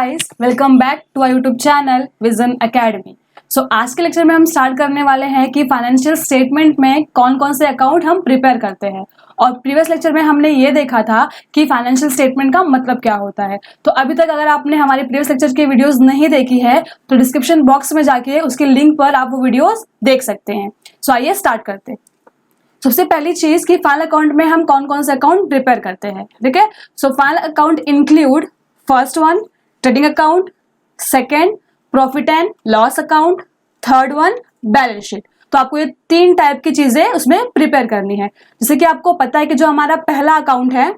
Guys, welcome back to our YouTube channel Vision Academy. आज के lecture में हम स्टार्ट करने वाले हैं कि फाइनेंशियल स्टेटमेंट में कौन कौन से अकाउंट हम प्रिपेयर करते हैं। और प्रीवियस लेक्चर में हमने ये देखा था कि फाइनेंशियल स्टेटमेंट का मतलब क्या होता है। तो अभी तक अगर आपने हमारे प्रीवियस लेक्चर की वीडियोस नहीं देखी है तो डिस्क्रिप्शन बॉक्स में जाके उसके लिंक पर आप वो वीडियोस देख सकते हैं। आइए स्टार्ट करते हैं। सबसे पहली चीज कि फाइनल अकाउंट में हम कौन कौन से अकाउंट प्रिपेयर करते हैं। ठीक है, final account include first one trading account, second profit and loss account, third one balance sheet. तो आपको ये तीन टाइप की चीजें उसमें प्रिपेयर करनी है। जैसे कि आपको पता है कि जो हमारा पहला अकाउंट है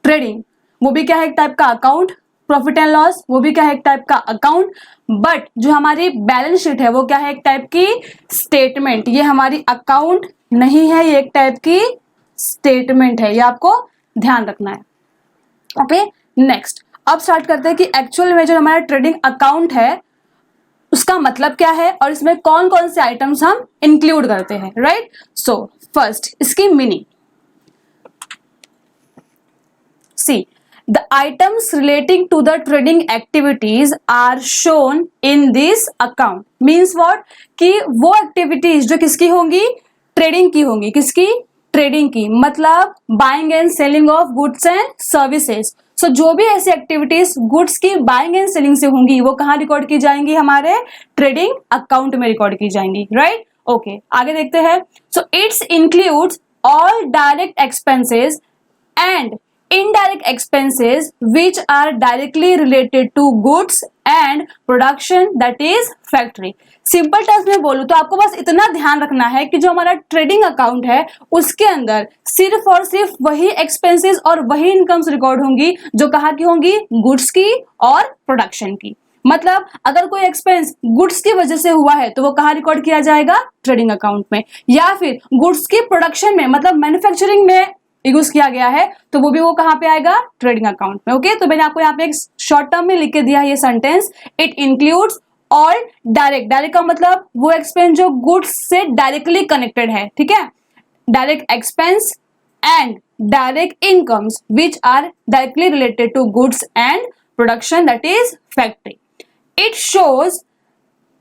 ट्रेडिंग, वो भी क्या है, एक टाइप का अकाउंट। प्रॉफिट एंड लॉस वो भी क्या है, एक टाइप का अकाउंट। बट जो हमारी बैलेंस शीट है वो क्या है, एक टाइप की स्टेटमेंट। ये हमारी अकाउंट नहीं है, ये एक टाइप की स्टेटमेंट है, ये आपको ध्यान रखना है। ओके, नेक्स्ट अब स्टार्ट करते हैं कि एक्चुअल में जो हमारा ट्रेडिंग अकाउंट है उसका मतलब क्या है और इसमें कौन कौन से आइटम्स हम इंक्लूड करते हैं। राइट, फर्स्ट इसकी meaning. See, the items relating to the trading activities are shown in this account means what, कि वो एक्टिविटीज जो किसकी होंगी, ट्रेडिंग की होंगी। किसकी, ट्रेडिंग की, मतलब buying and selling of goods and services. जो भी ऐसी एक्टिविटीज गुड्स की बाइंग एंड सेलिंग से होंगी वो कहाँ रिकॉर्ड की जाएंगी, हमारे ट्रेडिंग अकाउंट में रिकॉर्ड की जाएंगी। राइट, ओके, आगे देखते हैं। It's includes all direct expenses and indirect expenses which are directly related to goods and production, that is factory। Simple terms में बोलूं तो आपको बस इतना ध्यान रखना है कि जो हमारा ट्रेडिंग अकाउंट है उसके अंदर सिर्फ और सिर्फ वही एक्सपेंसेस और वही इनकम्स रिकॉर्ड होंगी जो कहाँ की होंगी, गुड्स की और प्रोडक्शन की। मतलब अगर कोई एक्सपेंस गुड्स की वजह से हुआ है तो वो कहाँ रिकॉर्ड किया जाएगा, ट्रेडिंग अकाउंट में। या फिर गुड्स की प्रोडक्शन में, मतलब मैन्युफैक्चरिंग में यूज किया गया है तो वो भी वो कहां पे आएगा, ट्रेडिंग अकाउंट में। ओके, तो मैंने आपको यहाँ पे एक शॉर्ट टर्म में लिख के दिया है ये sentence, it includes all direct. Direct का मतलब वो एक्सपेंस जो गुड्स से डायरेक्टली कनेक्टेड है। ठीक है, direct expense and direct incomes which are directly related to goods and production, that is factory. It shows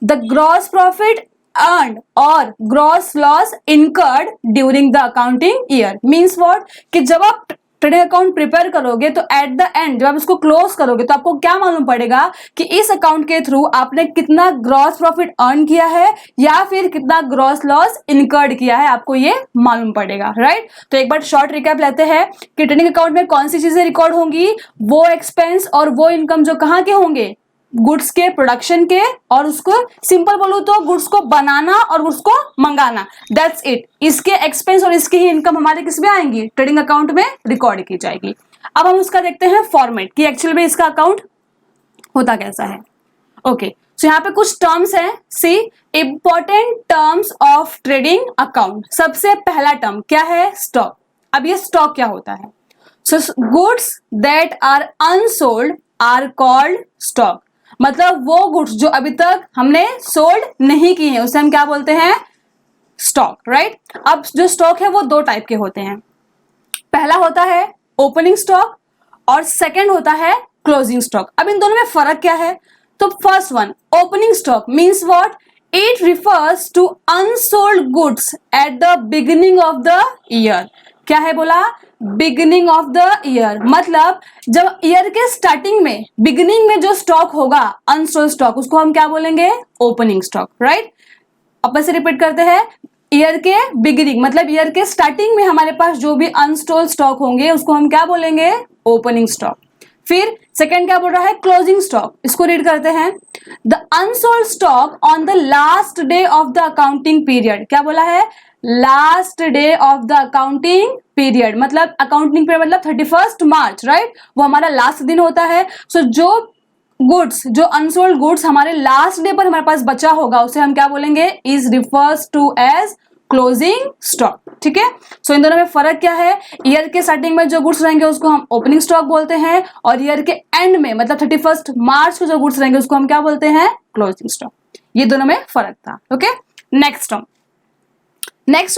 the gross profit earned और gross loss incurred during the accounting year। means what, कि जब आप trading account prepare करोगे तो at the end जब आप इसको close करोगे तो आपको क्या मालूम पड़ेगा कि इस अकाउंट के थ्रू आपने कितना ग्रॉस प्रॉफिट अर्न किया है या फिर कितना ग्रॉस लॉस इनकर्ड किया है, आपको ये मालूम पड़ेगा। राइट, तो एक बार शॉर्ट रिकैप लेते हैं कि ट्रेडिंग अकाउंट में कौन सी चीजें रिकॉर्ड होंगी, वो एक्सपेंस और वो इनकम जो कहाँ के होंगे, गुड्स के, प्रोडक्शन के, और उसको सिंपल बोलूं तो गुड्स को बनाना और गुड्स को मंगाना, दैट्स इट। इसके एक्सपेंस और इसकी ही इनकम हमारे किस में आएंगी, ट्रेडिंग अकाउंट में रिकॉर्ड की जाएगी। अब हम उसका देखते हैं फॉर्मेट कि एक्चुअल में इसका अकाउंट होता कैसा है। ओके, यहाँ पे कुछ टर्म्स हैं। See, important terms of trading account. सबसे पहला टर्म क्या है, स्टॉक। अब ये स्टॉक क्या होता है, goods that are unsold are called stock. मतलब वो गुड्स जो अभी तक हमने सोल्ड नहीं की है उसे हम क्या बोलते हैं, स्टॉक। राइट, अब जो स्टॉक है वो दो टाइप के होते हैं। पहला होता है ओपनिंग स्टॉक और सेकंड होता है क्लोजिंग स्टॉक। अब इन दोनों में फर्क क्या है, तो first one opening stock means what, it refers to unsold goods at the beginning of the year. क्या है बोला, बिगिनिंग ऑफ द ईयर, मतलब जब ईयर के स्टार्टिंग में बिगिनिंग में जो स्टॉक होगा अनसोल्ड स्टॉक उसको हम क्या बोलेंगे, ओपनिंग स्टॉक। राइट, अपन से रिपीट करते हैं, ईयर के बिगिनिंग मतलब ईयर के स्टार्टिंग में हमारे पास जो भी अनसोल्ड स्टॉक होंगे उसको हम क्या बोलेंगे, ओपनिंग स्टॉक। फिर सेकेंड क्या बोल रहा है, क्लोजिंग स्टॉक। इसको रीड करते हैं, the unsold stock on the last day of the accounting period. क्या बोला है, last day of the accounting period, मतलब अकाउंटिंग पीरियड मतलब 31 मार्च। राइट, वो हमारा लास्ट दिन होता है। जो गुड्स, जो अनसोल्ड गुड्स हमारे लास्ट डे पर हमारे पास बचा होगा उसे हम क्या बोलेंगे, is refers to as closing stock. ठीक है, इन दोनों में फर्क क्या है, ईयर के स्टार्टिंग में जो गुड्स रहेंगे उसको हम ओपनिंग स्टॉक बोलते हैं और ईयर के एंड में मतलब 31 मार्च को जो गुड्स रहेंगे उसको हम क्या बोलते हैं, क्लोजिंग स्टॉक। ये दोनों में फर्क था। ओके, नेक्स्ट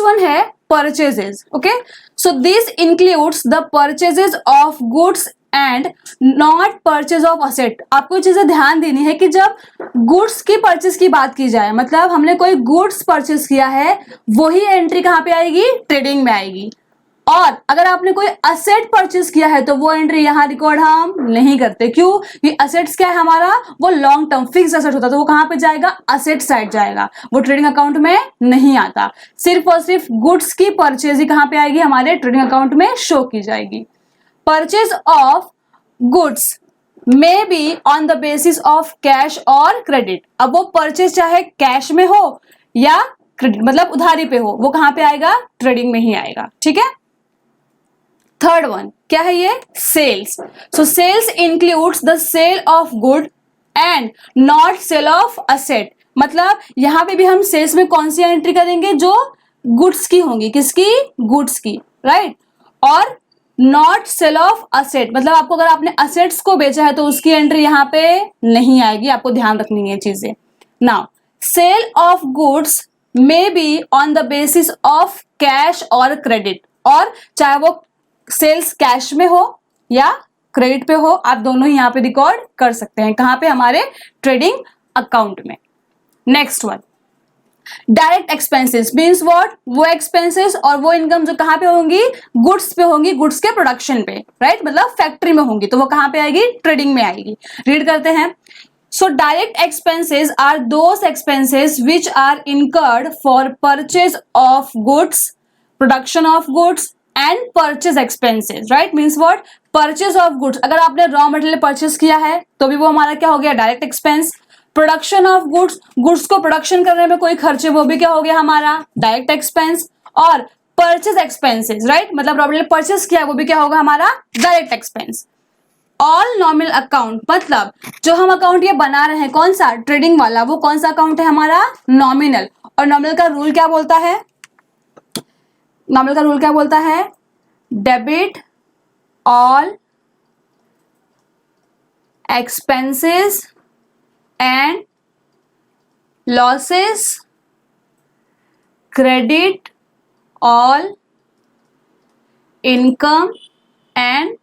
वन है purchases. Okay, so this includes the purchases of goods and not purchase of asset. आपको चीजें ध्यान देनी है कि जब गुड्स की परचेज की बात की जाए, मतलब हमने कोई गुड्स परचेज किया है, वही एंट्री कहाँ पे आएगी, ट्रेडिंग में आएगी। और अगर आपने कोई असेट परचेज किया है तो वो एंट्री यहाँ रिकॉर्ड हम नहीं करते। क्यों? कि असेट्स क्या है हमारा, वो लॉन्ग टर्म फिक्स असेट होता है, तो वो कहाँ पे जाएगा, असेट साइड जाएगा, वो ट्रेडिंग अकाउंट में नहीं आता। सिर्फ और सिर्फ गुड्स की परचेज ही कहाँ पे आएगी, हमारे ट्रेडिंग अकाउंट में शो की जाएगी। Purchase of goods may be on the basis of cash और क्रेडिट। अब वो परचेज चाहे कैश में हो या क्रेडिट, मतलब उधारी पे हो, वो कहाँ पे आएगा, ट्रेडिंग में ही आएगा। ठीक है। थर्ड वन क्या है, ये sales. So sales includes the sale of good and not sale of asset. मतलब यहां पे भी हम सेल्स में कौन सी एंट्री करेंगे, जो गुड्स की होंगी, किसकी, गुड्स की, राइट। और नॉट सेल ऑफ असेट, मतलब आपको अगर आपने असेट्स को बेचा है तो उसकी एंट्री यहाँ पे नहीं आएगी, आपको ध्यान रखनी है चीजें। Now sale of goods may be on the basis of cash और क्रेडिट, और चाहे वो सेल्स कैश में हो या क्रेडिट पे हो, आप दोनों ही यहाँ पे रिकॉर्ड कर सकते हैं। कहाँ पे, हमारे ट्रेडिंग अकाउंट में। Next one direct expenses means what, वो एक्सपेंसेस और वो इनकम जो कहाँ पे होंगी, गुड्स पे होंगी, गुड्स के प्रोडक्शन पे, राइट, मतलब फैक्ट्री में होंगी, तो वो कहाँ पे आएगी, ट्रेडिंग में आएगी। रीड करते हैं। So direct expenses are those expenses which are incurred for purchase of goods, production of goods and purchase expenses, right? Means what? Purchase of goods. अगर आपने raw material purchase किया है तो भी वो हमारा क्या हो गया, direct expense. Production of goods, goods को production करने में कोई खर्चे, वो भी क्या हो गया हमारा, direct expense. और purchase expenses, right? मतलब raw material purchase किया, वो भी क्या होगा हमारा, direct expense. All nominal account, मतलब जो हम अकाउंट ये बना रहे हैं, कौन सा, ट्रेडिंग वाला, वो कौन सा अकाउंट है हमारा, नॉमिनल। और नॉमिनल का रूल क्या बोलता है, नॉमिनल का रूल क्या बोलता है, debit all expenses and losses, credit all income and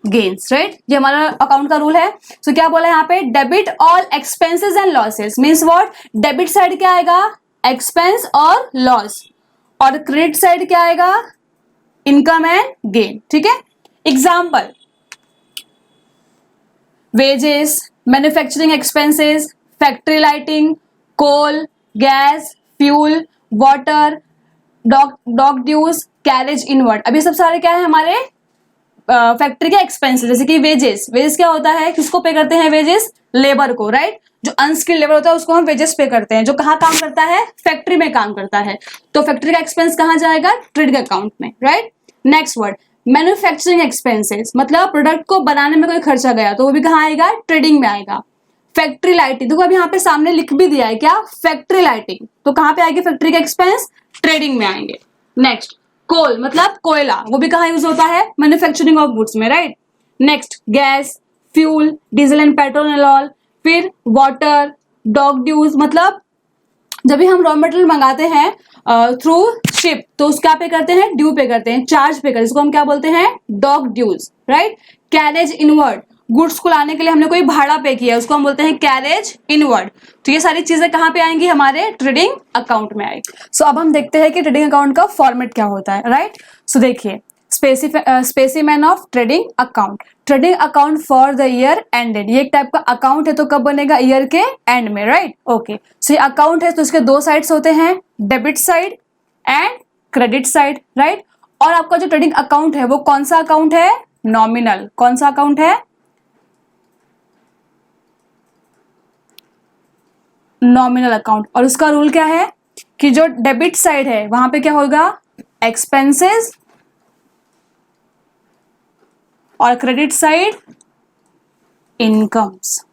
gains, right. ये हमारा अकाउंट का रूल है। सो क्या बोला है यहाँ पे, debit all expenses and losses, means what, debit side क्या आएगा, एक्सपेंस और लॉस, और क्रेडिट साइड क्या आएगा, इनकम एंड गेन। ठीक है। Example, wages, manufacturing expenses, factory lighting, coal, gas, fuel, water, dock dues, carriage inward. अभी सब सारे क्या है हमारे फैक्ट्री के एक्सपेंसेस। जैसे कि वेजेस, वेजेस क्या होता है, किसको पे करते हैं, वेजेस, लेबर को, राइट। जो अनस्किल्ड लेबर होता है उसको हम वेजेस पे करते हैं, जो कहाँ काम करता है, फैक्ट्री में काम करता है, तो फैक्ट्री का एक्सपेंस कहाँ जाएगा, ट्रेडिंग अकाउंट में, right. Next word, manufacturing expenses, मतलब प्रोडक्ट को बनाने में कोई खर्चा गया तो वो भी कहाँ आएगा, ट्रेडिंग में आएगा। फैक्ट्री लाइटिंग, देखो अभी यहाँ पे सामने लिख भी दिया है क्या, फैक्ट्री लाइटिंग, तो कहाँ पे आएगी, फैक्ट्री का एक्सपेंस, ट्रेडिंग में आएंगे। नेक्स्ट, कोल मतलब कोयला, वो भी कहाँ यूज होता है, मैन्युफैक्चरिंग ऑफ गुड्स में, right. Next, gas, fuel, diesel and petrol and all. फिर वाटर, डॉक ड्यूज, मतलब जब भी हम रॉ मटेरियल मंगाते हैं थ्रू शिप तो उसका पे करते हैं, ड्यू पे करते हैं, चार्ज पे करते हैं, इसको हम क्या बोलते हैं, dock dues, right. Carriage inward, goods को लाने के लिए हमने कोई भाड़ा पे किया, उसको हम बोलते हैं कैरेज इनवर्ड। तो ये सारी चीजें कहाँ पे आएंगी, हमारे ट्रेडिंग अकाउंट में आएगी। सो अब हम देखते हैं कि ट्रेडिंग अकाउंट का फॉर्मेट क्या होता है, राइट। सो देखिए, specimen of trading account, trading account for the year ended, ये एक टाइप का अकाउंट है, तो कब बनेगा, ईयर के एंड में, राइट। ओके, सो ये अकाउंट है तो इसके दो साइड्स होते हैं, debit side and credit side, right. और आपका जो ट्रेडिंग अकाउंट है वो कौन सा अकाउंट है, नॉमिनल। कौन सा अकाउंट है, नॉमिनल अकाउंट। और उसका रूल क्या है कि जो डेबिट साइड है वहां पे क्या होगा, एक्सपेंसेस, और क्रेडिट साइड इनकम्स।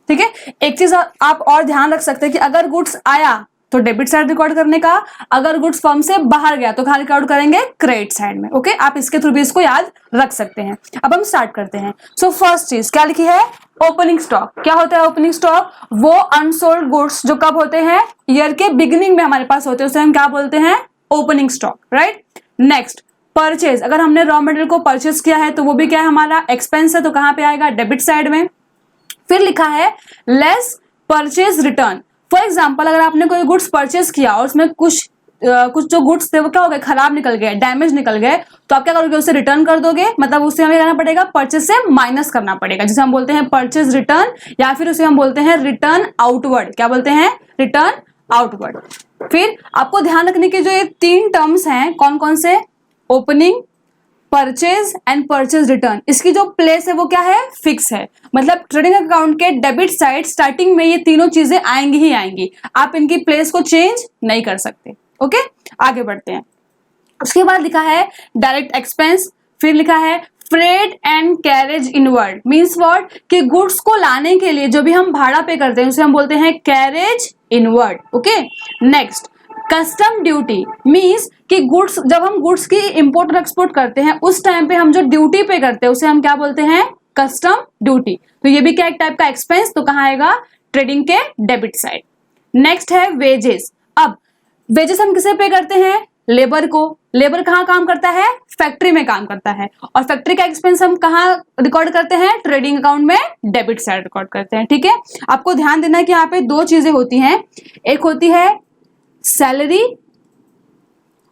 ठीक है। एक चीज आप और ध्यान रख सकते हैं कि अगर गुड्स आया तो डेबिट साइड रिकॉर्ड करने का, अगर गुड्स फर्म से बाहर गया तो कहाँ रिकॉर्ड करेंगे, क्रेडिट साइड में। ओके, आप इसके थ्रू भी इसको याद रख सकते हैं। अब हम स्टार्ट करते हैं। सो फर्स्ट चीज क्या लिखी है, ओपनिंग स्टॉक। क्या होता है ओपनिंग स्टॉक, वो अनसोल्ड गुड्स जो कब होते हैं, ईयर के बिगिनिंग में हमारे पास होते हैं, उसे हम क्या बोलते हैं, opening stock, right. Next, purchase, अगर हमने रॉ मटेरियल को परचेज किया है तो वो भी क्या है, हमारा एक्सपेंस है, तो कहाँ पे आएगा, डेबिट साइड में। फिर लिखा है less purchase return. For example अगर आपने कोई गुड्स परचेज किया और उसमें कुछ जो गुड्स थे वो क्या हो गए, खराब निकल गए, डैमेज निकल गए, तो आप क्या करोगे, उसे रिटर्न कर दोगे। मतलब उसे हमें करना पड़ेगा, परचेज से माइनस करना पड़ेगा, जिसे हम बोलते हैं परचेज रिटर्न, या फिर उसे हम बोलते हैं रिटर्न आउटवर्ड। क्या बोलते हैं, रिटर्न आउटवर्ड। फिर आपको ध्यान रखने के जो ये 3 टर्म्स हैं, कौन कौन से, opening, purchase and purchase return, इसकी जो प्लेस है वो क्या है, फिक्स है। मतलब ट्रेडिंग अकाउंट के डेबिट साइड स्टार्टिंग में ये तीनों चीजें आएंगी ही आएंगी, आप इनकी प्लेस को चेंज नहीं कर सकते। ओके, आगे बढ़ते हैं। उसके बाद लिखा है डायरेक्ट एक्सपेंस। फिर लिखा है freight and carriage inward, means what, कि गुड्स को लाने के लिए जो भी हम भाड़ा पे करते हैं उसे हम बोलते हैं carriage inward. Okay, next custom duty, means कि गुड्स, जब हम गुड्स की इंपोर्ट और एक्सपोर्ट करते हैं उस टाइम पे हम जो ड्यूटी पे करते हैं उसे हम क्या बोलते हैं, कस्टम ड्यूटी। तो ये भी क्या एक टाइप का एक्सपेंस, तो कहाँ आएगा, ट्रेडिंग के डेबिट साइड। नेक्स्ट है वेजेस। अब वेजेस हम किसे पे करते हैं, लेबर को। लेबर कहाँ काम करता है, फैक्ट्री में काम करता है, और फैक्ट्री का एक्सपेंस हम कहाँ रिकॉर्ड करते हैं, ट्रेडिंग अकाउंट में डेबिट साइड रिकॉर्ड करते हैं। ठीक है, आपको ध्यान देना है कि यहाँ पे 2 चीजें होती हैं, एक होती है सैलरी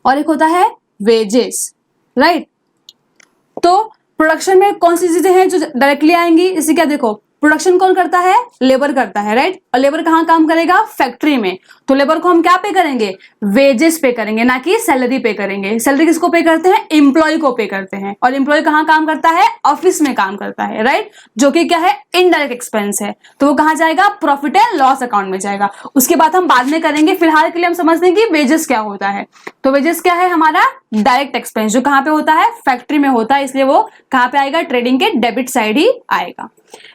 और एक होता है वेजेस, राइट। तो प्रोडक्शन में कौन सी चीजें हैं जो डायरेक्टली आएंगी, इसे क्या देखो, प्रोडक्शन कौन करता है, लेबर करता है, राइट। और लेबर कहाँ काम करेगा, फैक्ट्री में, तो लेबर को हम क्या पे करेंगे, वेजेस पे करेंगे, ना कि सैलरी पे करेंगे। सैलरी किसको पे करते हैं, एम्प्लॉय को पे करते हैं, और एम्प्लॉय कहाँ काम करता है, ऑफिस में काम करता है, राइट, जो कि क्या है, इनडायरेक्ट एक्सपेंस है, तो वो कहाँ जाएगा, प्रॉफिट एंड लॉस अकाउंट में जाएगा। उसके बाद हम बाद में करेंगे, फिलहाल के लिए हम समझते हैं कि वेजेस क्या होता है। तो वेजेस क्या है, हमारा डायरेक्ट एक्सपेंस, जो कहाँ पे होता है, फैक्ट्री में होता है, इसलिए वो कहाँ पे आएगा, ट्रेडिंग के डेबिट साइड ही आएगा।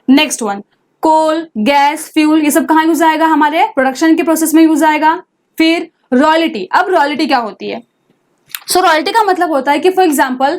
नेक्स्ट वन, कोल, गैस, फ्यूल, ये सब कहाँ यूज आएगा, हमारे प्रोडक्शन के प्रोसेस में यूज आएगा। फिर रॉयल्टी। अब रॉयल्टी क्या होती है, सो रॉयल्टी का मतलब होता है कि फॉर एग्जांपल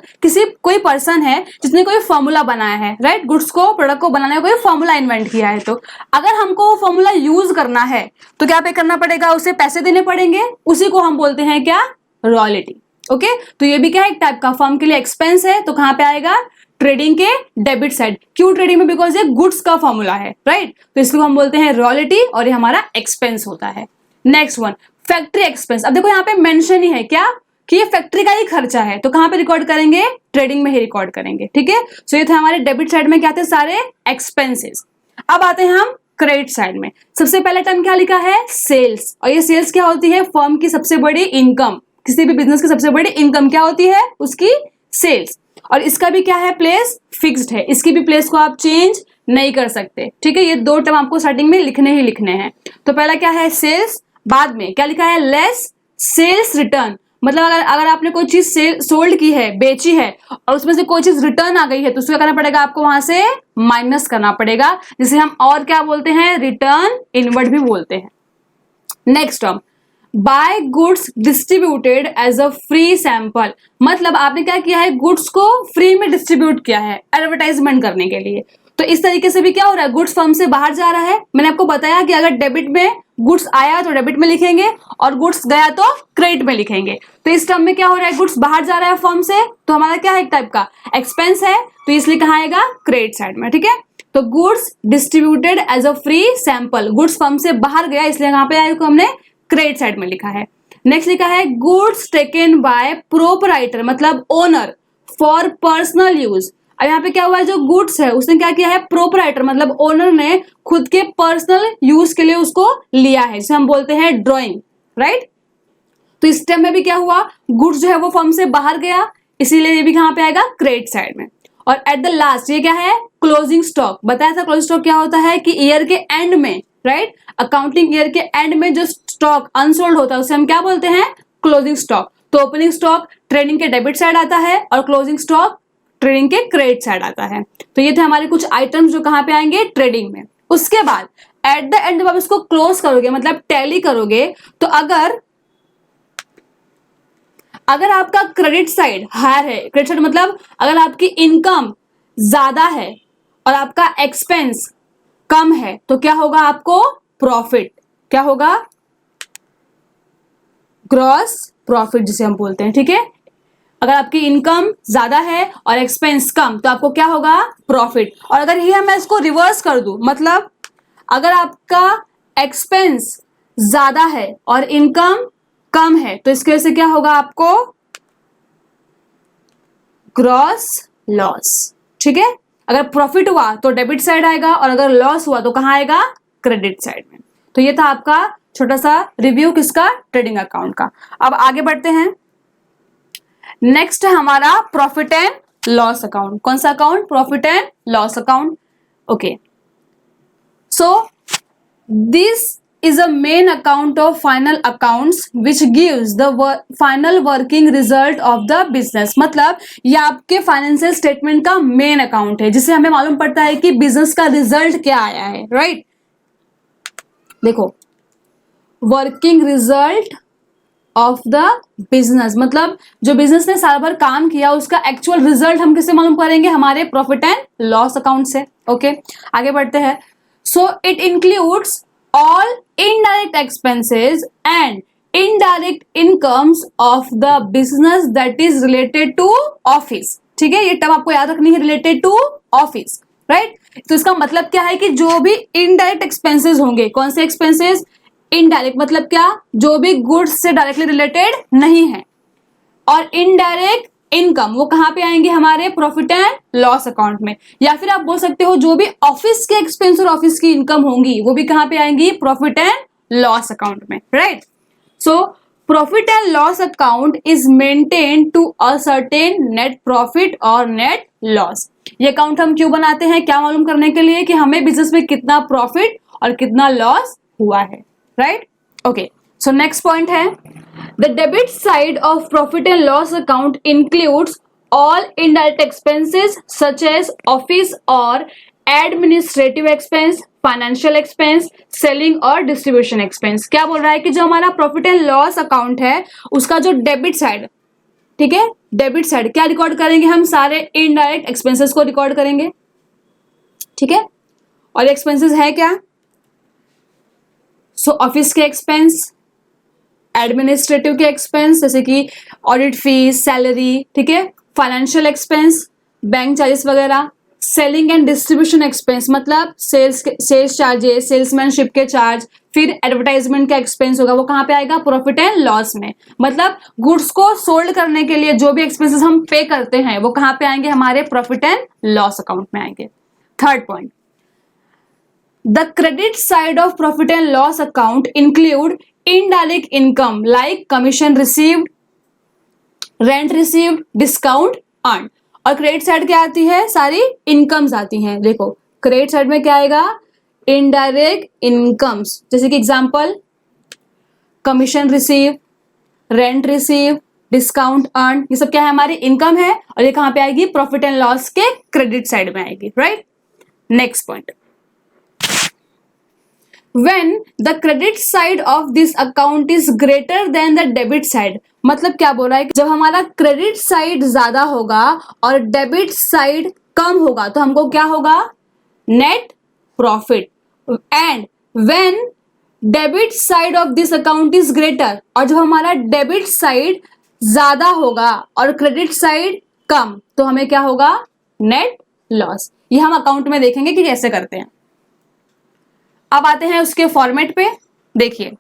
कोई पर्सन है जिसने कोई फॉर्मूला बनाया है, राइट, गुड्स को, प्रोडक्ट को बनाने का कोई फॉर्मूला इन्वेंट किया है, तो अगर हमको वो फॉर्मूला यूज करना है तो क्या पे करना पड़ेगा, उसे पैसे देने पड़ेंगे, उसी को हम बोलते हैं क्या, रॉयल्टी। ओके, तो ये भी क्या है, एक टाइप का फर्म के लिए एक्सपेंस है, तो कहाँ पे आएगा, ट्रेडिंग के डेबिट साइड। क्यों ट्रेडिंग में, बिकॉज ये गुड्स का फॉर्मूला है, राइट, तो इसको हम बोलते हैं रॉयल्टी, और ये हमारा एक्सपेंस होता है। Next one, factory expense. अब देखो यहाँ पे मेंशन ही है क्या, कि ये फैक्ट्री का ही खर्चा है, तो कहाँ पे रिकॉर्ड करेंगे, ट्रेडिंग में ही रिकॉर्ड करेंगे। ठीक है, सो ये थे हमारे डेबिट साइड में क्या थे, सारे एक्सपेंसेस। अब आते हैं हम क्रेडिट साइड में। सबसे पहला टर्म क्या लिखा है, सेल्स, और ये सेल्स क्या होती है, फर्म की सबसे बड़ी इनकम, किसी भी बिजनेस की सबसे बड़ी इनकम क्या होती है, उसकी सेल्स। और इसका भी क्या है, प्लेस फिक्स्ड है, इसकी भी प्लेस को आप चेंज नहीं कर सकते। ठीक है, ये 2 टर्म आपको स्टार्टिंग में लिखने ही लिखने हैं। तो पहला क्या है, सेल्स, बाद में क्या लिखा है, लेस सेल्स रिटर्न। मतलब अगर आपने कोई चीज सोल्ड की है, बेची है, और उसमें से कोई चीज रिटर्न आ गई है, तो उसको क्या करना पड़ेगा, आपको वहां से माइनस करना पड़ेगा, जिसे हम और क्या बोलते हैं, रिटर्न इनवर्ड भी बोलते हैं। Next term, by goods distributed as a free sample. मतलब आपने क्या किया है, गुड्स को फ्री में डिस्ट्रीब्यूट किया है एडवर्टाइजमेंट करने के लिए। तो इस तरीके से भी क्या हो रहा है, गुड्स फर्म से बाहर जा रहा है। मैंने आपको बताया कि अगर डेबिट में गुड्स आया तो डेबिट में लिखेंगे, और गुड्स गया तो क्रेडिट में लिखेंगे। तो इस टर्म में क्या हो रहा है, गुड्स बाहर जा रहा है फर्म से, तो हमारा क्या है, एक टाइप का एक्सपेंस है, तो इसलिए कहाँ आएगा, क्रेडिट साइड में। ठीक है, तो goods distributed as a free sample, goods firm से बाहर गया, इसलिए यहाँ पे आएगा, हमने क्रेडिट साइड में लिखा है। नेक्स्ट लिखा है गुड्स टेकन बाय प्रोपराइटर, मतलब ओनर, फॉर पर्सनल यूज। अब यहाँ पे क्या हुआ है, जो गुड्स है उसने क्या किया है, प्रोपराइटर मतलब ओनर ने खुद के पर्सनल यूज के लिए उसको लिया है, जिसे हम बोलते हैं ड्रॉइंग, राइट। तो इस टाइम में भी क्या हुआ, गुड्स जो है वो फर्म से बाहर गया, इसीलिए ये भी कहाँ पे आएगा, क्रेडिट साइड में। और एट द लास्ट ये क्या है, क्लोजिंग स्टॉक। बताया था क्लोजिंग स्टॉक क्या होता है, कि ईयर के एंड में, राइट, अकाउंटिंग ईयर के एंड में जो स्टॉक अनसोल्ड होता है उसे हम क्या बोलते हैं, क्लोजिंग स्टॉक। तो ओपनिंग स्टॉक ट्रेडिंग के डेबिट साइड आता है, और क्लोजिंग स्टॉक ट्रेडिंग के क्रेडिट साइड आता है। तो ये थे हमारे कुछ आइटम्स जो कहाँ पे आएंगे, ट्रेडिंग में। उसके बाद एट द एंड जब आप इसको क्लोज करोगे, मतलब टैली करोगे, तो अगर आपका क्रेडिट साइड हायर है, क्रेडिट साइड मतलब अगर आपकी इनकम ज्यादा है और आपका एक्सपेंस कम है, तो क्या होगा, आपको प्रॉफिट, क्या होगा, ग्रॉस प्रॉफिट जिसे हम बोलते हैं। ठीक है, अगर आपकी इनकम ज्यादा है और एक्सपेंस कम तो आपको क्या होगा, प्रॉफिट। और अगर ये मैं इसको रिवर्स कर दूं, मतलब अगर आपका एक्सपेंस ज्यादा है और इनकम कम है तो इसकी वजह से क्या होगा, आपको ग्रॉस लॉस। ठीक है, अगर प्रॉफिट हुआ तो डेबिट साइड आएगा और अगर लॉस हुआ तो कहां आएगा, क्रेडिट साइड में। तो ये था आपका छोटा सा रिव्यू किसका, ट्रेडिंग अकाउंट का। अब आगे बढ़ते हैं, नेक्स्ट है हमारा प्रॉफिट एंड लॉस अकाउंट। कौन सा account, profit and loss account. Okay, so this is a main account of final accounts which gives the final working result of the business। मतलब ये आपके फाइनेंशियल स्टेटमेंट का main account है जिससे हमें मालूम पड़ता है कि बिजनेस का रिजल्ट क्या आया है, राइट। देखो, working result of the business, मतलब जो बिजनेस ने साल भर काम किया उसका एक्चुअल रिजल्ट हम किससे मालूम करेंगे, हमारे प्रॉफिट एंड लॉस अकाउंट से। ओके, आगे बढ़ते हैं। So it includes all indirect expenses and indirect incomes of the business that is related to office। ठीक है, ये टर्म आपको याद रखनी है, related to office, right। तो इसका मतलब क्या है कि जो भी indirect expenses होंगे, कौन से expenses, indirect मतलब क्या, जो भी गुड्स से डायरेक्टली रिलेटेड नहीं है, और इनडायरेक्ट इनकम वो कहां पे आएंगे, हमारे प्रॉफिट एंड लॉस अकाउंट में। या फिर आप बोल सकते हो जो भी ऑफिस के एक्सपेंस और ऑफिस की इनकम होंगी वो भी कहां पे आएंगी, प्रॉफिट एंड लॉस अकाउंट में, right. So profit and loss account is maintain to a certain net profit और नेट लॉस। ये अकाउंट हम क्यों बनाते हैं, क्या मालूम करने के लिए कि हमें बिजनेस में कितना प्रॉफिट और कितना लॉस हुआ है, right. Okay, so next point है, the debit side of profit and loss account includes all indirect expenses such as office or administrative expense, financial expense, selling और distribution expense। क्या बोल रहा है कि जो हमारा प्रॉफिट एंड लॉस अकाउंट है उसका जो डेबिट साइड, ठीक है, डेबिट साइड क्या रिकॉर्ड करेंगे, हम सारे इनडायरेक्ट एक्सपेंसेस को रिकॉर्ड करेंगे। ठीक है, और एक्सपेंसेस है क्या, सो ऑफिस के एक्सपेंस, एडमिनिस्ट्रेटिव के एक्सपेंस जैसे कि ऑडिट फीस, सैलरी, ठीक है, फाइनेंशियल एक्सपेंस, बैंक चार्जेस वगैरह, सेलिंग एंड डिस्ट्रीब्यूशन एक्सपेंस मतलब सेल्स चार्जेस, सेल्समैनशिप के चार्ज, फिर एडवर्टाइजमेंट का एक्सपेंस होगा वो कहां पे आएगा, प्रॉफिट एंड लॉस में। मतलब गुड्स को सोल्ड करने के लिए जो भी एक्सपेंसेस हम पे करते हैं वो कहां पे आएंगे, हमारे प्रॉफिट एंड लॉस अकाउंट में आएंगे। Third point, the credit side of profit and loss account include indirect income like commission received, rent received, discount earned। और क्रेडिट साइड क्या आती है, सारी इनकम्स आती हैं। देखो क्रेडिट साइड में क्या आएगा, इनडायरेक्ट इनकम्स, जैसे कि example commission receive, rent receive, discount earn, ये सब क्या है, हमारी इनकम है और ये कहां पे आएगी, प्रॉफिट एंड लॉस के क्रेडिट साइड में आएगी, right. Next point, when the credit side of this account is greater than the debit side। मतलब क्या बोल रहा है कि जब हमारा क्रेडिट साइड ज्यादा होगा और डेबिट साइड कम होगा तो हमको क्या होगा, net profit. And when debit side of this account is greater, और जब हमारा डेबिट साइड ज्यादा होगा और क्रेडिट साइड कम तो हमें क्या होगा, नेट लॉस। ये हम अकाउंट में देखेंगे कि कैसे करते हैं। अब आते हैं उसके फॉर्मेट पे, देखिए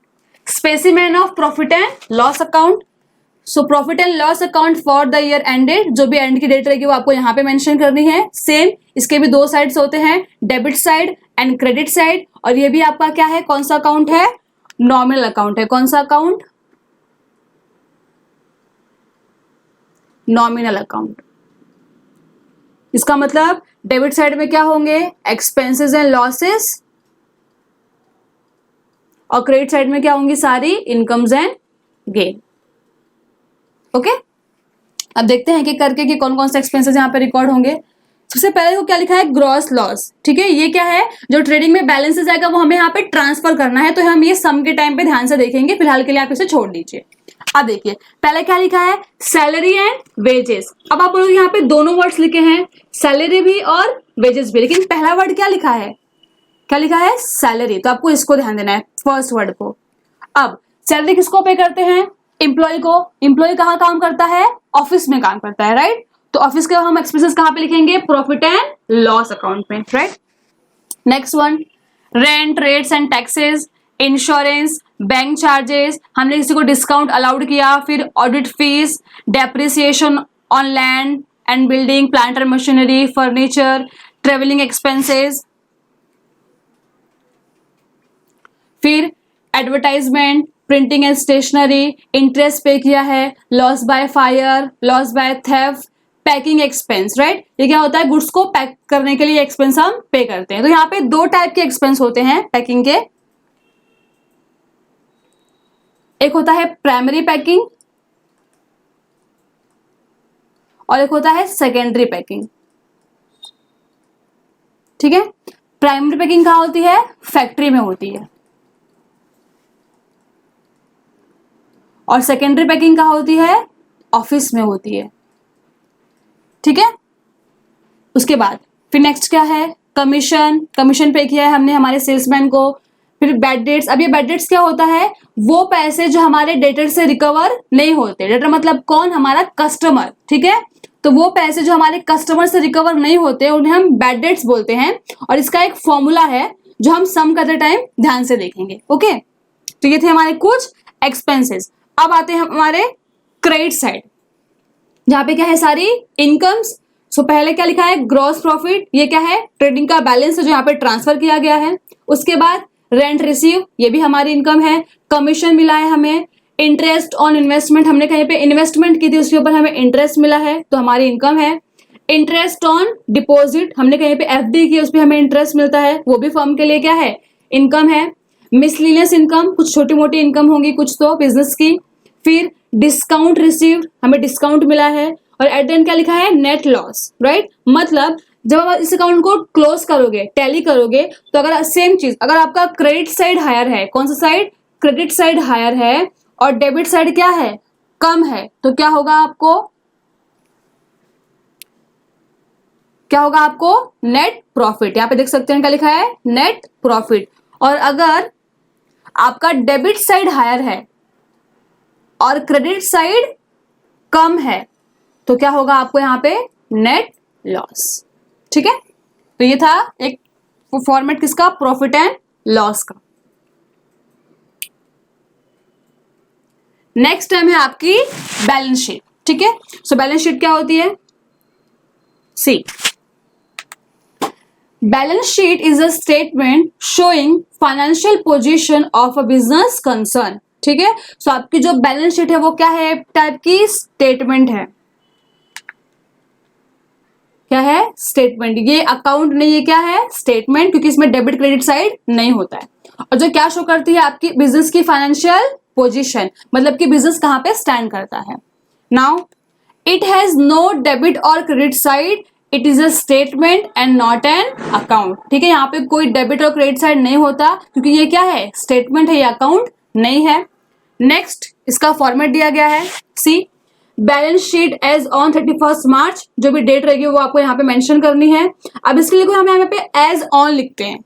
specimen of profit and loss account. So profit and loss account for the year ended, जो भी एंड की डेट रहेगी वो आपको यहाँ पे मेंशन करनी है। सेम इसके भी दो साइड्स होते हैं, debit side and credit side. और ये भी आपका क्या है, कौन सा अकाउंट है, नॉमिनल अकाउंट है। कौन सा अकाउंट, नॉमिनल अकाउंट। इसका मतलब डेबिट साइड में क्या होंगे, एक्सपेंसेस एंड लॉसेस, और क्रेडिट साइड में क्या होंगी, सारी इनकम्स एंड गेन। ओके, अब देखते हैं कि करके कि कौन कौन से एक्सपेंसेस यहाँ पे रिकॉर्ड होंगे। सबसे पहले को क्या लिखा है, ग्रॉस लॉस। ठीक है, ये क्या है, जो ट्रेडिंग में बैलेंसेस आएगा वो हमें यहाँ पे ट्रांसफर करना है, तो हम ये सम के टाइम पे ध्यान से देखेंगे। फिलहाल के लिए आप इसे छोड़ दीजिए। अब देखिए पहले क्या लिखा है, सैलरी एंड वेजेस। अब आप लोग यहाँ पे दोनों वर्ड्स लिखे हैं, सैलरी भी और वेजेस भी, लेकिन पहला वर्ड क्या लिखा है, क्या लिखा है, सैलरी। तो आपको इसको ध्यान देना है, फर्स्ट वर्ड को। अब सैलरी किसको पे करते हैं, एम्प्लॉय को। एम्प्लॉय कहाँ काम करता है, ऑफिस में काम करता है, राइट। तो ऑफिस के हम एक्सपेंसेस कहाँ पे लिखेंगे, प्रॉफिट एंड लॉस अकाउंट में, right. Next one, rent, rates and taxes, insurance, bank charges, हमने किसी को डिस्काउंट अलाउड किया, फिर audit fees, depreciation on land and building, plant and machinery, furniture, travelling expenses, फिर advertisement, printing and stationery, interest pay किया है, loss by fire, loss by theft, packing expense, right. ये क्या होता है, गुड्स को पैक करने के लिए एक्सपेंस हम पे करते हैं। तो यहाँ पे दो टाइप के एक्सपेंस होते हैं पैकिंग के, एक होता है प्राइमरी पैकिंग और एक होता है सेकेंडरी पैकिंग, ठीक है। प्राइमरी पैकिंग कहाँ होती है, फैक्ट्री में होती है, और सेकेंडरी पैकिंग कहाँ होती है, ऑफिस में होती है, ठीक है। उसके बाद फिर नेक्स्ट क्या है, कमीशन, कमीशन पे किया है हमने हमारे सेल्समैन को। फिर बैड डेट्स, अब ये बैड डेट्स क्या होता है, वो पैसे जो हमारे डेटर से रिकवर नहीं होते, डेटर मतलब कौन, हमारा कस्टमर, ठीक है। तो वो पैसे जो हमारे कस्टमर से रिकवर नहीं होते उन्हें हम बैड डेट्स बोलते हैं, और इसका एक फॉर्मूला है जो हम सम करते टाइम ध्यान से देखेंगे, ओके। तो ये थे हमारे कुछ एक्सपेंसेस। अब आते हैं हमारे क्रेडिट साइड, जहां पे क्या है, सारी इनकम्स। सो पहले क्या लिखा है, ग्रॉस प्रॉफिट, ये क्या है, ट्रेडिंग का बैलेंस है जो यहाँ पे ट्रांसफर किया गया है। उसके बाद रेंट रिसीव, ये भी हमारी इनकम है। कमीशन मिला है हमें। इंटरेस्ट ऑन इन्वेस्टमेंट, हमने कहीं पे इन्वेस्टमेंट की थी उसके ऊपर हमें इंटरेस्ट मिला है, तो हमारी इनकम है। इंटरेस्ट ऑन डिपॉजिट, हमने कहीं पे एफडी की, उस पर हमें इंटरेस्ट मिलता है, वो भी फर्म के लिए क्या है, इनकम है। मिसलिनियस इनकम, कुछ छोटी मोटी इनकम होंगी कुछ तो बिजनेस की। फिर डिस्काउंट रिसीव्ड, हमें डिस्काउंट मिला है। और एट द एंड क्या लिखा है, नेट लॉस, राइट। मतलब जब आप इस अकाउंट को क्लोज करोगे, टैली करोगे, तो अगर सेम चीज, अगर आपका क्रेडिट साइड हायर है, कौन सा साइड, क्रेडिट साइड हायर है, और डेबिट साइड क्या है, कम है, तो क्या होगा आपको, क्या होगा आपको, नेट प्रॉफिट। यहां पे देख सकते हैं क्या लिखा है, नेट प्रॉफिट। और अगर आपका डेबिट साइड हायर है और क्रेडिट साइड कम है, तो क्या होगा आपको यहाँ पे, नेट लॉस, ठीक है। तो ये था एक फॉर्मेट किसका, प्रॉफिट एंड लॉस का। नेक्स्ट टाइम है आपकी बैलेंस शीट, ठीक है। सो बैलेंस शीट क्या होती है, see, balance sheet is a statement showing financial position of a business concern, ठीक है। सो आपकी जो बैलेंस शीट है वो क्या है, टाइप की स्टेटमेंट है, क्या है, स्टेटमेंट। ये अकाउंट नहीं, ये क्या है, स्टेटमेंट, क्योंकि इसमें डेबिट क्रेडिट साइड नहीं होता है। और जो क्या शो करती है, आपकी बिजनेस की फाइनेंशियल पोजीशन, मतलब कि बिजनेस कहां पे स्टैंड करता है। Now it has no debit और credit side, it is a statement and not an account, ठीक है। यहाँ पे कोई डेबिट और क्रेडिट साइड नहीं होता, क्योंकि ये क्या है, स्टेटमेंट है, ये अकाउंट नहीं है। नेक्स्ट इसका फॉर्मेट दिया गया है, see, balance sheet as on 31 मार्च, जो भी डेट रहेगी वो आपको यहाँ पे मेंशन करनी है। अब इसके लिए हम यहाँ पे एज ऑन लिखते हैं,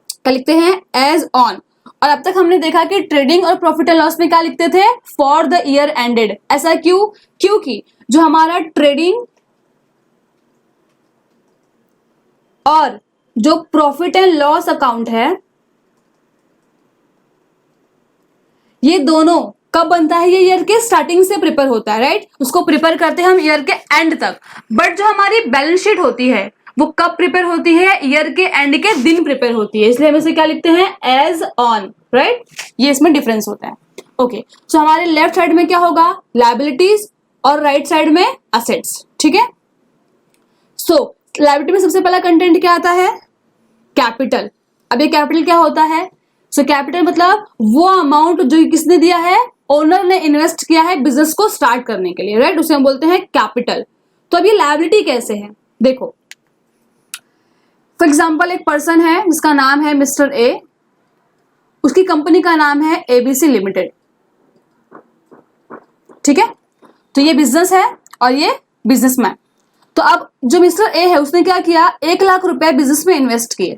क्या लिखते हैं, एज ऑन। और अब तक हमने देखा कि ट्रेडिंग और प्रॉफिट एंड लॉस में क्या लिखते थे, फॉर द ईयर एंडेड। ऐसा क्यों, क्योंकि जो हमारा ट्रेडिंग और जो प्रॉफिट एंड लॉस अकाउंट है, ये दोनों कब बनता है, ये ईयर के स्टार्टिंग से प्रिपेयर होता है, राइट। उसको प्रिपेयर करते हैं हम ईयर के एंड तक। बट जो हमारी बैलेंस शीट होती है वो कब प्रिपेयर होती है, ईयर के एंड के दिन प्रिपेयर होती है, इसलिए हम इसे क्या लिखते हैं, एज ऑन, राइट। ये इसमें डिफरेंस होता है, ओके। सो हमारे लेफ्ट साइड में क्या होगा, लायबिलिटीज, और राइट साइड में असेट्स, ठीक है। सो लायबिलिटी में सबसे पहला कंटेंट क्या आता है, कैपिटल। अब ये कैपिटल क्या होता है, सो कैपिटल मतलब वो अमाउंट जो किसने दिया है, ओनर ने इन्वेस्ट किया है बिजनेस को स्टार्ट करने के लिए, राइट, उसे हम बोलते हैं कैपिटल। तो अब ये लायबिलिटी कैसे है, देखो, फॉर एग्जाम्पल एक पर्सन है जिसका नाम है मिस्टर ए, उसकी कंपनी का नाम है एबीसी लिमिटेड, ठीक है। तो ये बिजनेस है और ये बिजनेसमैन। तो अब जो मिस्टर ए है उसने क्या किया, 1 लाख रुपए बिजनेस में इन्वेस्ट किए,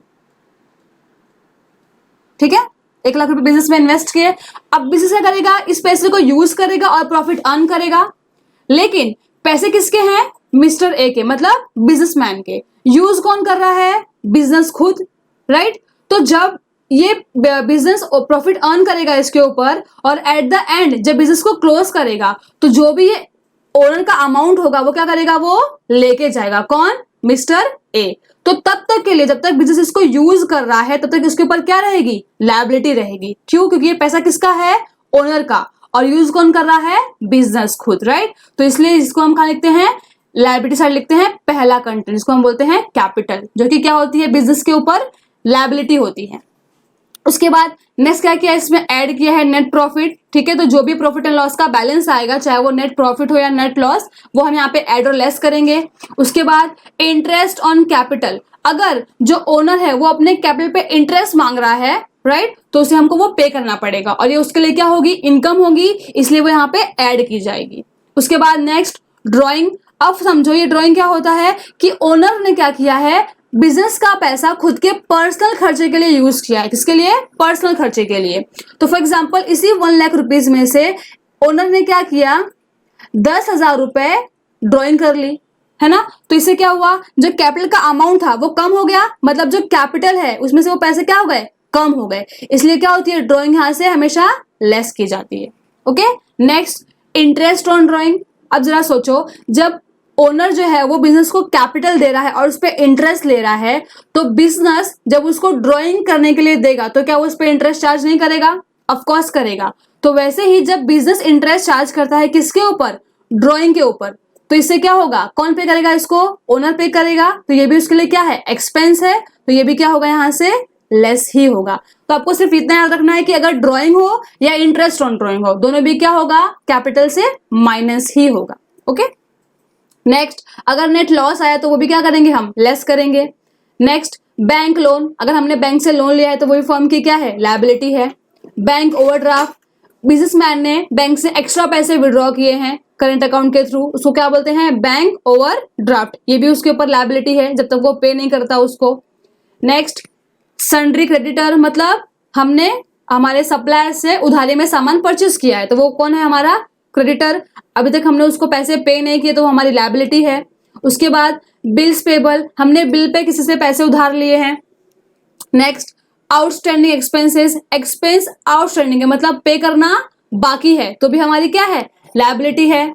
ठीक है, 1 लाख रुपए बिजनेस में इन्वेस्ट किए। अब बिजनेस क्या करेगा, इस पैसे को यूज करेगा और प्रॉफिट अर्न करेगा। लेकिन पैसे किसके हैं? मिस्टर ए के, मतलब बिजनेसमैन के। यूज कौन कर रहा है? बिजनेस खुद, राइट। तो जब ये बिजनेस प्रॉफिट अर्न करेगा इसके ऊपर, और एट द एंड जब बिजनेस को क्लोज करेगा, तो जो भी ये ओनर का अमाउंट होगा वो क्या करेगा? वो लेके जाएगा। कौन? Mister A. तो तब तक के लिए, जब तक बिजनेस इसको यूज कर रहा है, तब तक इसके ऊपर क्या रहेगी? लायबिलिटी रहेगी। क्यों? क्योंकि ये पैसा किसका है? ओनर का। और यूज कौन कर रहा है? बिजनेस खुद, राइट। तो इसलिए इसको हम कहा लिखते हैं? लायबिलिटी साइड लिखते हैं पहला कंटेंट, जिसको हम बोलते हैं कैपिटल, जो कि क्या होती है? बिजनेस के ऊपर लायबिलिटी होती है। उसके बाद नेक्स्ट क्या किया? इसमें ऐड किया है नेट प्रॉफिट, ठीक है। तो जो भी प्रॉफिट एंड लॉस का बैलेंस आएगा, चाहे वो नेट प्रॉफिट हो या नेट लॉस, वो हम यहाँ पे ऐड और लेस करेंगे। उसके बाद इंटरेस्ट ऑन कैपिटल, अगर जो ओनर है वो अपने कैपिटल पे इंटरेस्ट मांग रहा है, राइट, तो उसे हमको वो पे करना पड़ेगा, और ये उसके लिए क्या होगी? इनकम होगी, इसलिए वो यहाँ पे ऐड की जाएगी। उसके बाद नेक्स्ट ड्रॉइंग। अब समझो ये ड्रॉइंग क्या होता है कि ओनर ने क्या किया है? बिजनेस का पैसा खुद के पर्सनल खर्चे के लिए यूज किया है। किसके लिए? पर्सनल खर्चे के लिए। तो फॉर एग्जांपल इसी 1 लाख रुपीज में से ओनर ने क्या किया? 10,000 रुपए ड्रॉइंग कर ली, है ना। तो इससे क्या हुआ? जो कैपिटल का अमाउंट था वो कम हो गया, मतलब जो कैपिटल है उसमें से वो पैसे क्या हो गए? कम हो गए। इसलिए क्या होती है? ड्रॉइंग यहां से हमेशा लेस की जाती है। Okay. Next interest on drawing. अब जरा सोचो, जब ओनर जो है वो बिजनेस को कैपिटल दे रहा है और उस पर इंटरेस्ट ले रहा है, तो बिजनेस जब उसको ड्राइंग करने के लिए देगा तो क्या वो उस पर इंटरेस्ट चार्ज नहीं करेगा? ऑफ कोर्स करेगा। तो वैसे ही जब बिजनेस इंटरेस्ट चार्ज करता है किसके ऊपर? ड्राइंग के ऊपर, तो इससे क्या होगा? कौन पे करेगा इसको? ओनर पे करेगा। तो ये भी उसके लिए क्या है? एक्सपेंस है। तो ये भी क्या होगा? यहां से लेस ही होगा। तो आपको सिर्फ इतना याद रखना है कि अगर ड्राइंग हो या इंटरेस्ट ऑन ड्राइंग हो, दोनों भी क्या होगा? कैपिटल से माइनस ही होगा। ओके। नेक्स्ट, अगर नेट लॉस आया तो वो भी क्या करेंगे? हम लेस करेंगे। Next, bank loan. अगर हमने बैंक से लोन लिया है तो वो भी फर्म की क्या है? लायबिलिटी है। बैंक ओवरड्राफ्ट, बिजनेसमैन ने बैंक से एक्स्ट्रा पैसे विड्रॉ किए हैं करंट अकाउंट के थ्रू, उसको क्या बोलते हैं? Bank overdraft. ये भी उसके ऊपर लायबिलिटी है जब तक वो पे नहीं करता उसको। नेक्स्ट, सन्ड्री क्रेडिटर, मतलब हमने हमारे सप्लायर से उधारी में सामान परचेस किया है, तो वो कौन है? हमारा क्रेडिटर। अभी तक हमने उसको पैसे पे नहीं किए तो हमारी लायबिलिटी है। उसके बाद बिल्स पेबल, हमने बिल पे किसी से पैसे उधार लिए हैं। Next, outstanding expenses. Expense outstanding है, मतलब पे करना बाकी है, तो भी हमारी क्या है? लायबिलिटी है।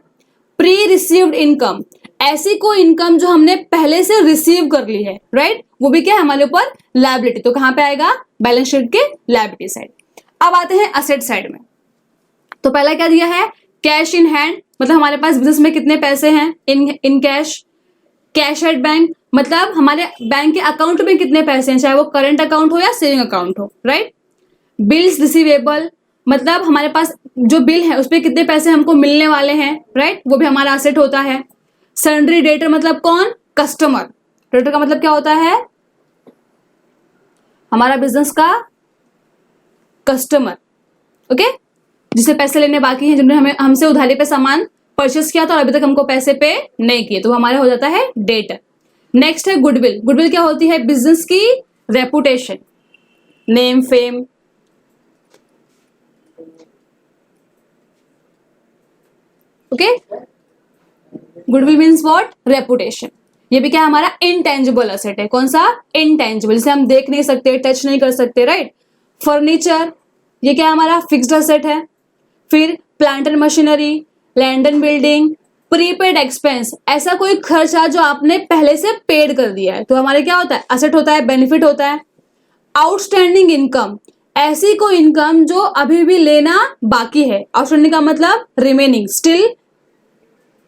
प्री रिसीव्ड इनकम, ऐसी कोई इनकम जो हमने पहले से रिसीव कर ली है, राइट, वो भी क्या है? हमारे ऊपर लायबिलिटी। तो कहां पे आएगा? बैलेंस शीट के लायबिलिटी साइड। अब आते हैं असेट साइड में। तो पहला क्या दिया है? कैश इन हैंड, मतलब हमारे पास बिजनेस में कितने पैसे हैं? In cash. Cash at bank, मतलब हमारे बैंक के अकाउंट में कितने पैसे हैं, चाहे वो करंट अकाउंट हो या सेविंग अकाउंट हो, राइट। बिल्स रिसीवेबल, मतलब हमारे पास जो बिल है उस पर कितने पैसे हमको मिलने वाले हैं, राइट, वो भी हमारा असेट होता है। सन्ड्री डेटर, मतलब कौन? कस्टमर। डेटर का मतलब क्या होता है? हमारा बिजनेस का कस्टमर, ओके, जिसे पैसे लेने बाकी हैं, जिन्होंने हमें हमसे उधारी पे सामान परचेस किया था और अभी तक हमको पैसे पे नहीं किए, तो हमारा हो जाता है डेटर। नेक्स्ट है गुडविल। गुडविल क्या होती है? बिजनेस की reputation, name, fame. Okay, goodwill means what? Reputation. ये भी क्या हमारा? इनटेंजिबल असेट है। कौन सा? इनटेंजिबल, जिसे हम देख नहीं सकते, टच नहीं कर सकते, राइट। फर्नीचर, ये क्या हमारा? फिक्स्ड असेट है। फिर plant and machinery, land and building, prepaid expense, ऐसा कोई खर्चा जो आपने पहले से पेड कर दिया है, तो हमारे क्या होता है? असेट होता है, बेनिफिट होता है। आउटस्टैंडिंग इनकम, ऐसी कोई इनकम जो अभी भी लेना बाकी है। आउटस्टैंडिंग का मतलब remaining,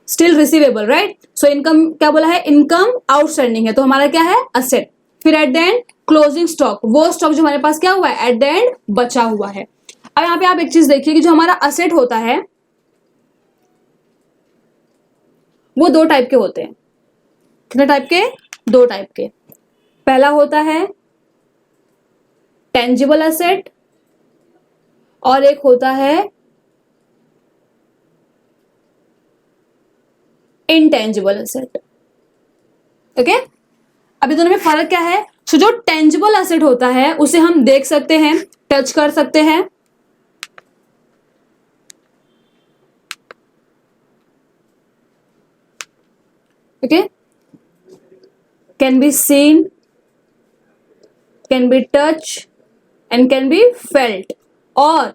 still receivable, right. So income क्या बोला है? इनकम आउटस्टैंडिंग है, तो हमारा क्या है? असेट। फिर at the end closing stock, वो स्टॉक जो हमारे पास क्या हुआ है? एट द एंड बचा हुआ है। अब यहाँ पे आप एक चीज देखिए कि जो हमारा असेट होता है वो दो टाइप के होते हैं। कितने टाइप के? दो टाइप के। पहला होता है टेंजिबल असेट और एक होता है इनटेंजिबल असेट। ओके, अभी दोनों में फर्क क्या है? तो जो टेंजिबल असेट होता है उसे हम देख सकते हैं, टच कर सकते हैं, okay, can be seen, can be touch and can be felt, और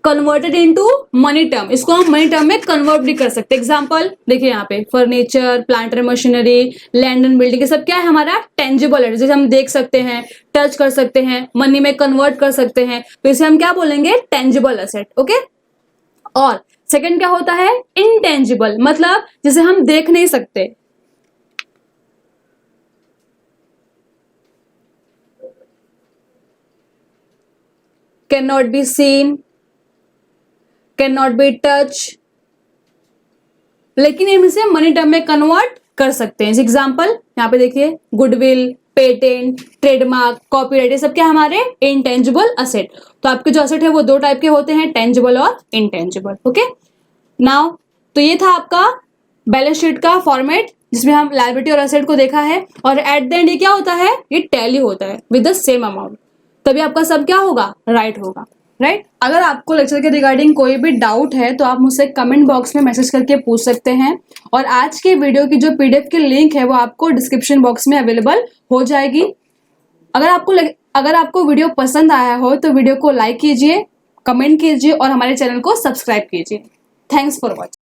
कन्वर्टेड इनटू मनी टर्म, इसको हम मनी टर्म में कन्वर्ट भी कर सकते हैं। एग्जांपल देखिए यहाँ पे, furniture, plant and machinery, land and building, ये सब क्या है हमारा टेंजिबल है, जैसे हम देख सकते हैं, टच कर सकते हैं, मनी में कन्वर्ट कर सकते हैं, तो इसे हम क्या बोलेंगे, टेंजिबल एसेट। ओके, और सेकंड क्या होता है, इनटेंजिबल, मतलब जिसे हम देख नहीं सकते, can not be seen, can not be touch, लेकिन हम इसे मनी टर्म में कन्वर्ट कर सकते हैं। एग्जाम्पल यहाँ पे देखिए, गुडविल, पेटेंट, ट्रेडमार्क, कॉपीराइट, ये सब क्या हमारे इनटेंजिबल असेट। तो आपके जो असेट है वो दो टाइप के होते हैं, टेंजिबल और इनटेंजिबल। ओके, नाउ तो ये था आपका बैलेंस शीट का फॉर्मेट, जिसमें हम लायबिलिटी और असेट को देखा है, और एट द एंड ये क्या होता है, ये टैली होता है विद द सेम अमाउंट, तभी आपका सब क्या होगा, राइट होगा। राइट, अगर आपको लेक्चर के रिगार्डिंग कोई भी डाउट है तो आप मुझसे कमेंट बॉक्स में मैसेज करके पूछ सकते हैं, और आज के वीडियो की जो पीडीएफ की लिंक है वो आपको डिस्क्रिप्शन बॉक्स में अवेलेबल हो जाएगी। अगर आपको वीडियो पसंद आया हो तो वीडियो को लाइक कीजिए, कमेंट कीजिए और हमारे चैनल को सब्सक्राइब कीजिए। Thanks for watching.